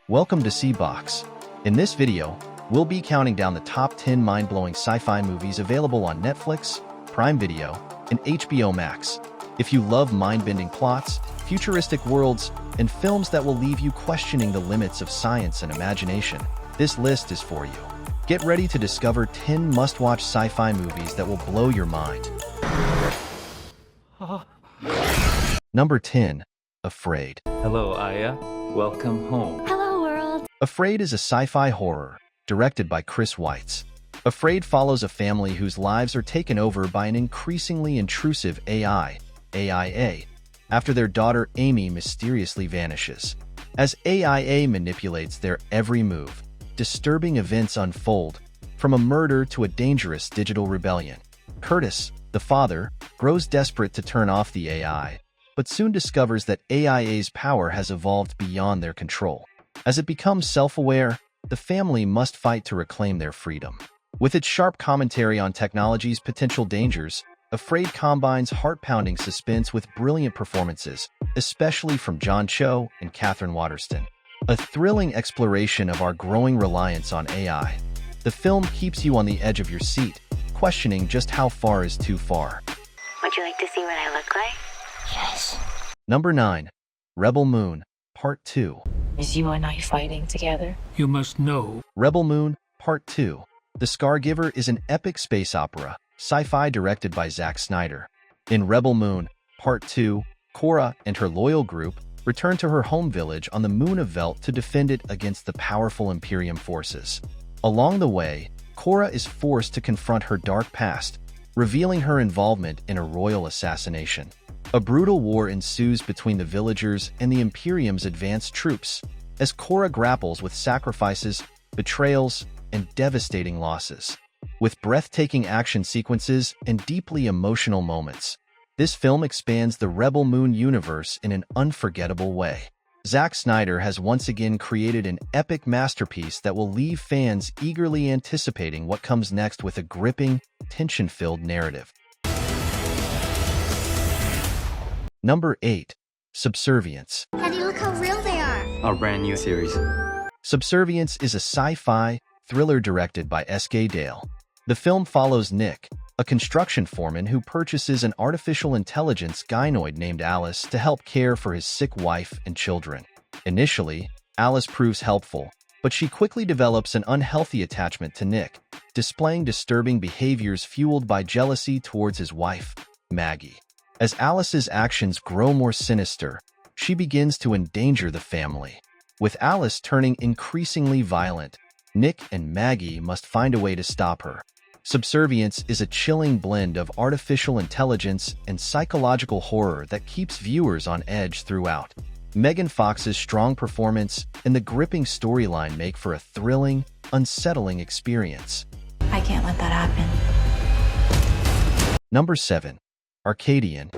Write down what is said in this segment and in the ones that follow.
Welcome to Cbox. In this video, we'll be counting down the top 10 mind-blowing sci-fi movies available on Netflix, Prime Video, and HBO Max. If you love mind-bending plots, futuristic worlds, and films that will leave you questioning the limits of science and imagination, this list is for you. Get ready to discover 10 must-watch sci-fi movies that will blow your mind. Number 10. Afraid. Hello, Aya. Welcome home. Hello, world. Afraid is a sci-fi horror, directed by Chris Weitz. Afraid follows a family whose lives are taken over by an increasingly intrusive AI, AIA, after their daughter Amy mysteriously vanishes. As AIA manipulates their every move, disturbing events unfold, from a murder to a dangerous digital rebellion. Curtis, the father, grows desperate to turn off the AI, but soon discovers that AIA's power has evolved beyond their control. As it becomes self-aware, the family must fight to reclaim their freedom. With its sharp commentary on technology's potential dangers, Afraid combines heart-pounding suspense with brilliant performances, especially from John Cho and Katherine Waterston. A thrilling exploration of our growing reliance on AI. The film keeps you on the edge of your seat, questioning just how far is too far. Would you like to see what I look like? Yes. Number 9. Rebel Moon, Part 2. Is you and I fighting together? You must know. Rebel Moon, Part 2. The Scargiver is an epic space opera, sci-fi directed by Zack Snyder. In Rebel Moon, Part 2, Korra and her loyal group return to her home village on the moon of Velt to defend it against the powerful Imperium forces. Along the way, Korra is forced to confront her dark past, revealing her involvement in a royal assassination. A brutal war ensues between the villagers and the Imperium's advanced troops, as Korra grapples with sacrifices, betrayals, and devastating losses. With breathtaking action sequences and deeply emotional moments, this film expands the Rebel Moon universe in an unforgettable way. Zack Snyder has once again created an epic masterpiece that will leave fans eagerly anticipating what comes next with a gripping, tension-filled narrative. Number 8. Subservience. Daddy, look how real they are. Our brand new series. Subservience is a sci-fi thriller directed by S.K. Dale. The film follows Nick, a construction foreman who purchases an artificial intelligence gynoid named Alice to help care for his sick wife and children. Initially, Alice proves helpful, but she quickly develops an unhealthy attachment to Nick, displaying disturbing behaviors fueled by jealousy towards his wife, Maggie. As Alice's actions grow more sinister, she begins to endanger the family. With Alice turning increasingly violent, Nick and Maggie must find a way to stop her. Subservience is a chilling blend of artificial intelligence and psychological horror that keeps viewers on edge throughout. Megan Fox's strong performance and the gripping storyline make for a thrilling, unsettling experience. I can't let that happen. Number 7. Arcadian.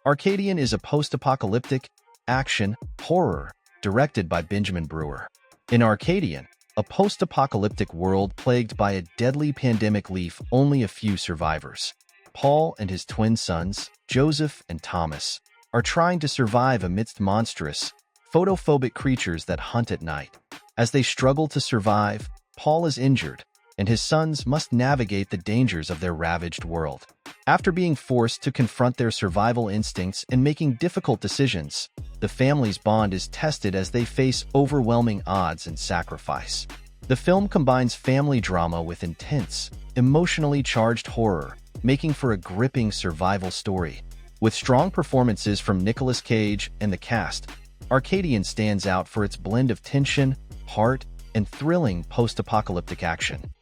Arcadian is a post-apocalyptic action horror directed by Benjamin Brewer. In Arcadian, a post-apocalyptic world plagued by a deadly pandemic leaves only a few survivors. Paul and his twin sons, Joseph and Thomas, are trying to survive amidst monstrous, photophobic creatures that hunt at night. As they struggle to survive, Paul is injured, and his sons must navigate the dangers of their ravaged world. After being forced to confront their survival instincts and making difficult decisions, the family's bond is tested as they face overwhelming odds and sacrifice. The film combines family drama with intense, emotionally charged horror, making for a gripping survival story. With strong performances from Nicolas Cage and the cast, Arcadian stands out for its blend of tension, heart, and thrilling post-apocalyptic action.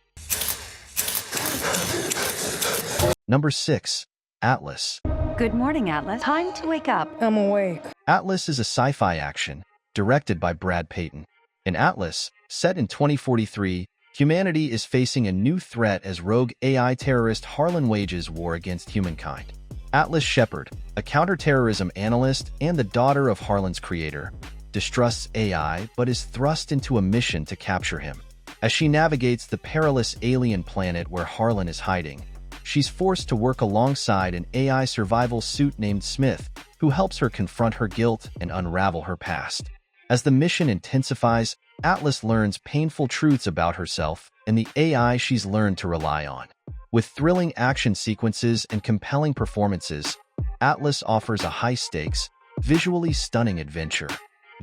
Number 6. Atlas. Good morning, Atlas. Time to wake up. I'm awake. Atlas is a sci-fi action, directed by Brad Peyton. In Atlas, set in 2043, humanity is facing a new threat as rogue AI terrorist Harlan wages war against humankind. Atlas Shepard, a counterterrorism analyst and the daughter of Harlan's creator, distrusts AI but is thrust into a mission to capture him. As she navigates the perilous alien planet where Harlan is hiding, she's forced to work alongside an AI survival suit named Smith who helps her confront her guilt and unravel her past. As the mission intensifies, Atlas learns painful truths about herself and the AI she's learned to rely on. With thrilling action sequences and compelling performances, Atlas offers a high-stakes, visually stunning adventure.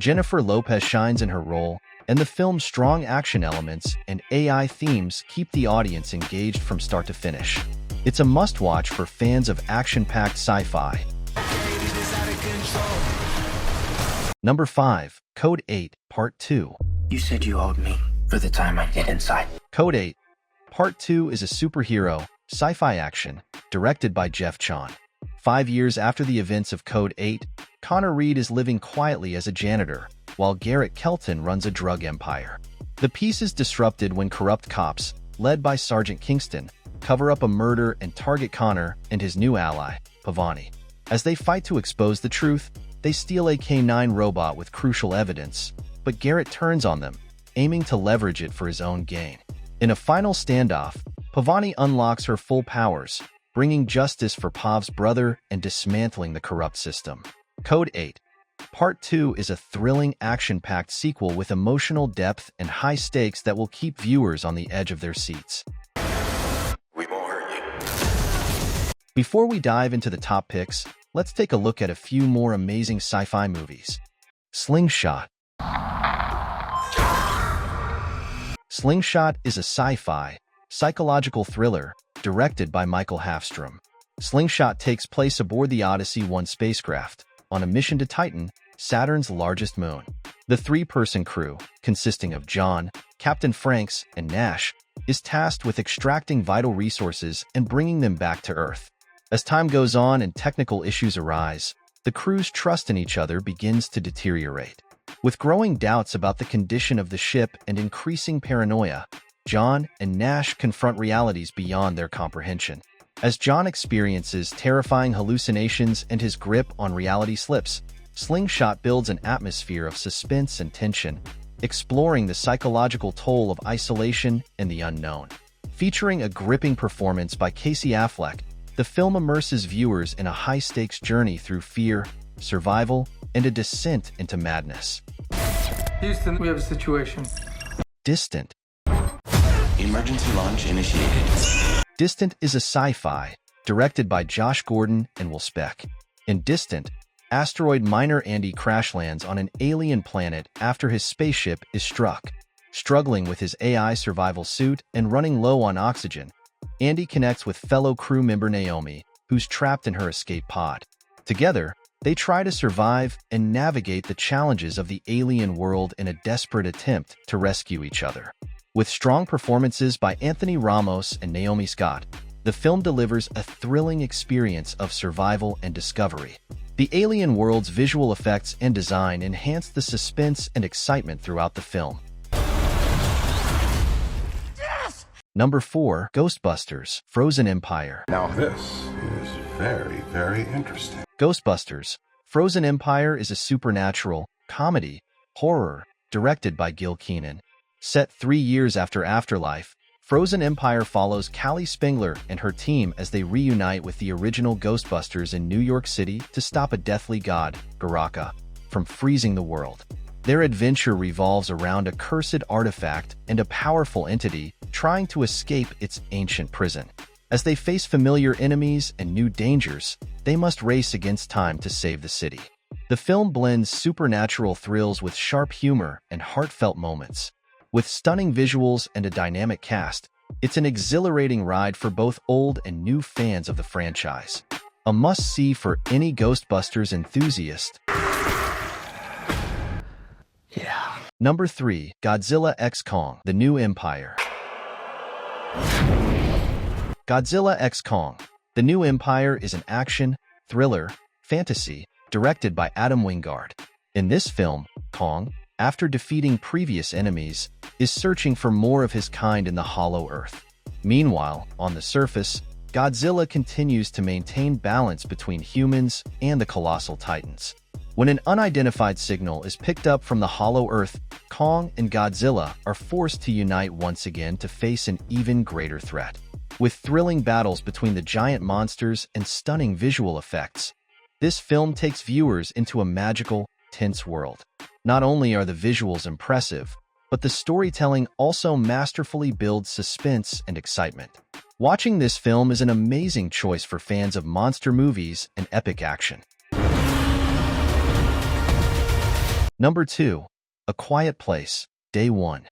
Jennifer Lopez shines in her role, and the film's strong action elements and AI themes keep the audience engaged from start to finish. It's a must-watch for fans of action-packed sci-fi. Number 5. Code 8, Part 2. You said you owed me for the time I did inside. Code 8, Part 2 is a superhero, sci-fi action, directed by Jeff Chon. 5 years after the events of Code 8, Connor Reed is living quietly as a janitor, while Garrett Kelton runs a drug empire. The peace is disrupted when corrupt cops, led by Sergeant Kingston, cover up a murder and target Connor and his new ally, Pavani. As they fight to expose the truth, they steal a K-9 robot with crucial evidence, but Garrett turns on them, aiming to leverage it for his own gain. In a final standoff, Pavani unlocks her full powers, bringing justice for Pav's brother and dismantling the corrupt system. Code 8, Part 2 is a thrilling, action-packed sequel with emotional depth and high stakes that will keep viewers on the edge of their seats. We won't hurt you. Before we dive into the top picks, let's take a look at a few more amazing sci-fi movies. Slingshot. Slingshot is a sci-fi, psychological thriller directed by Michael Hafstrom. Slingshot takes place aboard the Odyssey 1 spacecraft, on a mission to Titan, Saturn's largest moon. The three-person crew, consisting of John, Captain Franks, and Nash, is tasked with extracting vital resources and bringing them back to Earth. As time goes on and technical issues arise, the crew's trust in each other begins to deteriorate. With growing doubts about the condition of the ship and increasing paranoia, John and Nash confront realities beyond their comprehension. As John experiences terrifying hallucinations and his grip on reality slips, Slingshot builds an atmosphere of suspense and tension, exploring the psychological toll of isolation and the unknown. Featuring a gripping performance by Casey Affleck, the film immerses viewers in a high-stakes journey through fear, survival, and a descent into madness. Houston, we have a situation. Distant. Emergency launch initiated. Distant is a sci-fi, directed by Josh Gordon and Will Speck. In Distant, asteroid miner Andy crash lands on an alien planet after his spaceship is struck. Struggling with his AI survival suit and running low on oxygen, Andy connects with fellow crew member Naomi, who's trapped in her escape pod. Together, they try to survive and navigate the challenges of the alien world in a desperate attempt to rescue each other. With strong performances by Anthony Ramos and Naomi Scott, the film delivers a thrilling experience of survival and discovery. The alien world's visual effects and design enhance the suspense and excitement throughout the film. Yes! Number 4. Ghostbusters: Frozen Empire. Now this is very, very interesting. Ghostbusters: Frozen Empire is a supernatural, comedy, horror, directed by Gil Kenan. Set 3 years after Afterlife, Frozen Empire follows Callie Spengler and her team as they reunite with the original Ghostbusters in New York City to stop a deathly god, Garaka, from freezing the world. Their adventure revolves around a cursed artifact and a powerful entity trying to escape its ancient prison. As they face familiar enemies and new dangers, they must race against time to save the city. The film blends supernatural thrills with sharp humor and heartfelt moments. With stunning visuals and a dynamic cast, it's an exhilarating ride for both old and new fans of the franchise. A must-see for any Ghostbusters enthusiast. Yeah. Number 3. Godzilla x Kong: The New Empire. Godzilla x Kong: The New Empire is an action, thriller, fantasy, directed by Adam Wingard. In this film, Kong, after defeating previous enemies, is searching for more of his kind in the Hollow Earth. Meanwhile, on the surface, Godzilla continues to maintain balance between humans and the colossal titans. When an unidentified signal is picked up from the Hollow Earth, Kong and Godzilla are forced to unite once again to face an even greater threat. With thrilling battles between the giant monsters and stunning visual effects, This film takes viewers into a magical, tense world. Not only are the visuals impressive, but the storytelling also masterfully builds suspense and excitement. Watching this film is an amazing choice for fans of monster movies and epic action. Number 2. A Quiet Place, Day 1.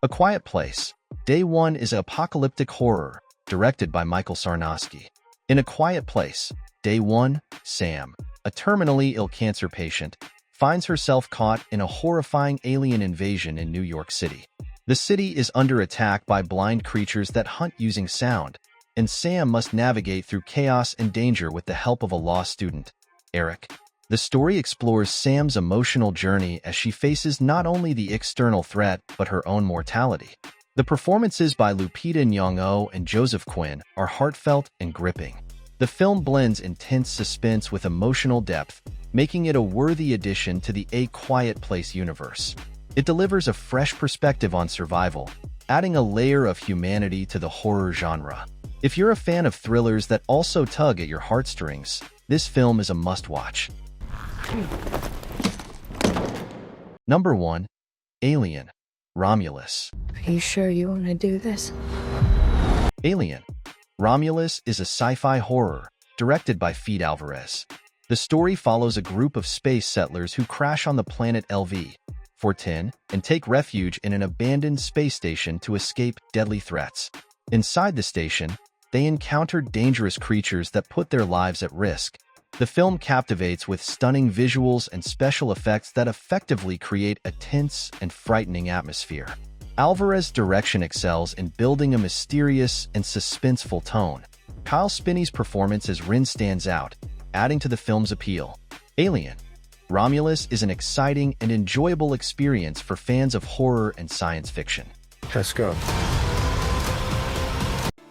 A Quiet Place, Day 1 is an apocalyptic horror directed by Michael Sarnowski. In A Quiet Place, Day 1, Sam, a terminally ill cancer patient, finds herself caught in a horrifying alien invasion in New York City. The city is under attack by blind creatures that hunt using sound, and Sam must navigate through chaos and danger with the help of a law student, Eric. The story explores Sam's emotional journey as she faces not only the external threat but her own mortality. The performances by Lupita Nyong'o and Joseph Quinn are heartfelt and gripping. The film blends intense suspense with emotional depth, making it a worthy addition to the A Quiet Place universe. It delivers a fresh perspective on survival, adding a layer of humanity to the horror genre. If you're a fan of thrillers that also tug at your heartstrings, this film is a must-watch. Number 1. Alien, Romulus. Are you sure you want to do this? Alien, Romulus is a sci-fi horror directed by Fede Alvarez. The story follows a group of space settlers who crash on the planet LV-410 and take refuge in an abandoned space station to escape deadly threats. Inside the station, they encounter dangerous creatures that put their lives at risk. The film captivates with stunning visuals and special effects that effectively create a tense and frightening atmosphere. Alvarez's direction excels in building a mysterious and suspenseful tone. Kyle Spinney's performance as Rin stands out, adding to the film's appeal. Alien, Romulus is an exciting and enjoyable experience for fans of horror and science fiction. Let's go.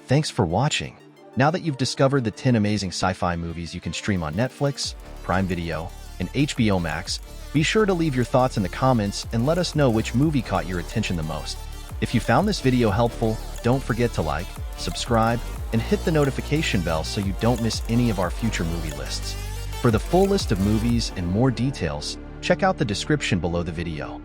Thanks for watching. Now that you've discovered the 10 amazing sci-fi movies you can stream on Netflix, Prime Video, and HBO Max, be sure to leave your thoughts in the comments and let us know which movie caught your attention the most. If you found this video helpful, don't forget to like, subscribe, and hit the notification bell so you don't miss any of our future movie lists. For the full list of movies and more details, check out the description below the video.